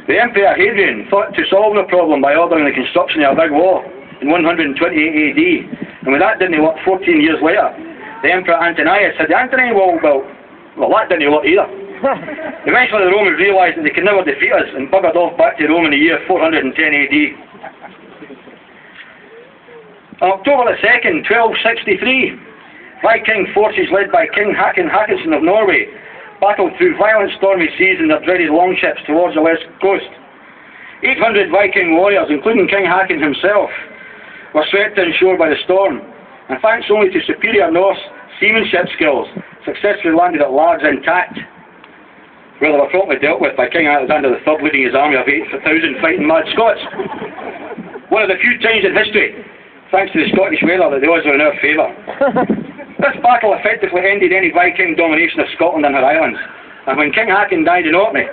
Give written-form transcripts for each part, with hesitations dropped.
The Emperor Hadrian thought to solve the problem by ordering the construction of a big wall in 128 AD, and when that didn't work 14 years later, the Emperor Antonius had the Antonine Wall built. Well, that didn't work either. Eventually the Romans realised that they could never defeat us and buggered off back to Rome in the year 410 AD. On October the 2nd, 1263, Viking forces led by King Håkon Håkonsson of Norway battled through violent stormy seas in their dreaded longships towards the west coast. 800 Viking warriors, including King Håkon himself, were swept inshore by the storm, and thanks only to superior Norse seamanship skills, successfully landed at Largs intact, where they were promptly dealt with by King Alexander III leading his army of 8,000 fighting mad Scots. One of the few times in history, thanks to the Scottish weather, that the odds were in our favour. This battle effectively ended any Viking domination of Scotland and her islands, and when King Håkon died in Orkney,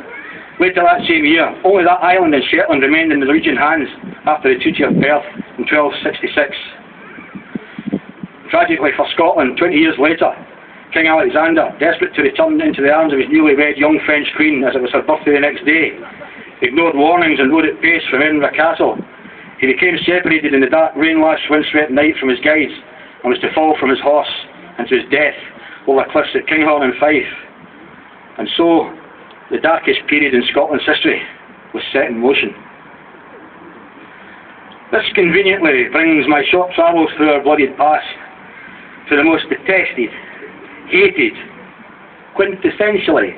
later that same year, only that island and Shetland remained in the Norwegian hands after the Treaty of Perth in 1266. Tragically for Scotland, 20 years later, King Alexander, desperate to return into the arms of his newly-wed young French queen as it was her birthday the next day, ignored warnings and rode at pace from Edinburgh Castle. He became separated in the dark, rain-lashed, wind-swept night from his guides and was to fall from his horse and to his death over the cliffs at Kinghorn in Fife. And so, the darkest period in Scotland's history was set in motion. This conveniently brings my short travels through our bloodied past to the most detested, hated, quintessentially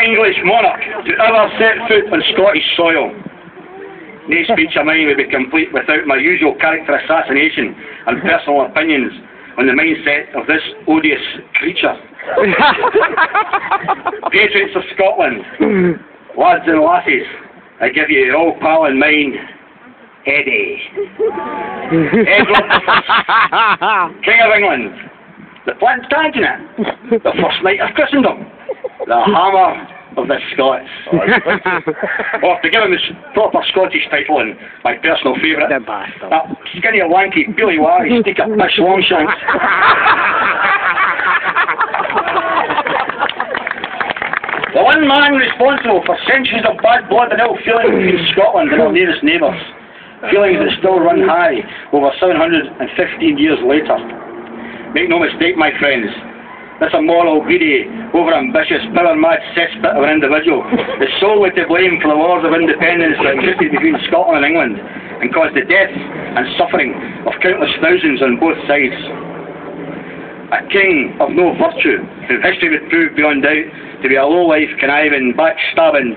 English monarch to ever set foot on Scottish soil. No speech of mine would be complete without my usual character assassination and personal opinions on the mindset of this odious creature. Patriots of Scotland, lads and lasses, I give you your old pal in mind, Eddie. Edward I, King of England, the Plantagenet, the first knight of Christendom, the hammer of the Scots. Or to give him his proper Scottish title and my personal favourite, that skinny, lanky, Billy Wise, sneaker pish longshanks. The one man responsible for centuries of bad blood and ill feeling between Scotland and our nearest neighbours. Feelings that still run high over 715 years later. Make no mistake, my friends, this immoral, greedy, over-ambitious, power-mad cesspit of an individual is solely to blame for the wars of independence that existed between Scotland and England and caused the death and suffering of countless thousands on both sides. A king of no virtue, whom history would prove beyond doubt to be a low-life, conniving, backstabbing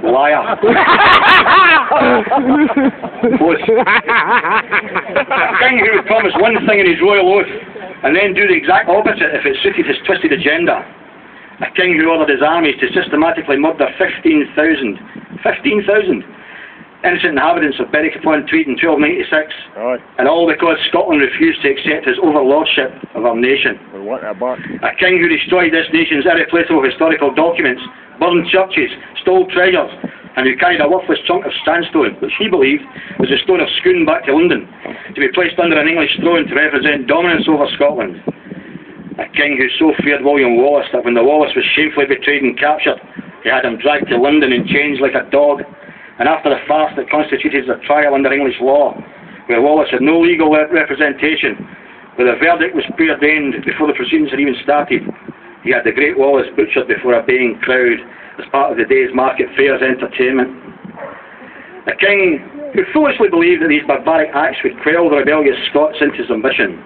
liar. A king who would promise one thing in his royal oath and then do the exact opposite if it suited his twisted agenda. A king who ordered his armies to systematically murder 15,000 innocent inhabitants of Berwick-upon-Tweed in 1296, and all because Scotland refused to accept his overlordship of our nation. A king who destroyed this nation's irreplaceable historical documents, burned churches, stole treasures, and who carried a worthless chunk of sandstone, which he believed was the stone of Scone back to London, to be placed under an English throne to represent dominance over Scotland. A king who so feared William Wallace that when the Wallace was shamefully betrayed and captured, he had him dragged to London in chains like a dog. And after the farce that constituted a trial under English law, where Wallace had no legal representation, where the verdict was preordained before the proceedings had even started, he had the great Wallace butchered before a baying crowd as part of the day's market fair's entertainment. A king who foolishly believed that these barbaric acts would quell the rebellious Scots into submission.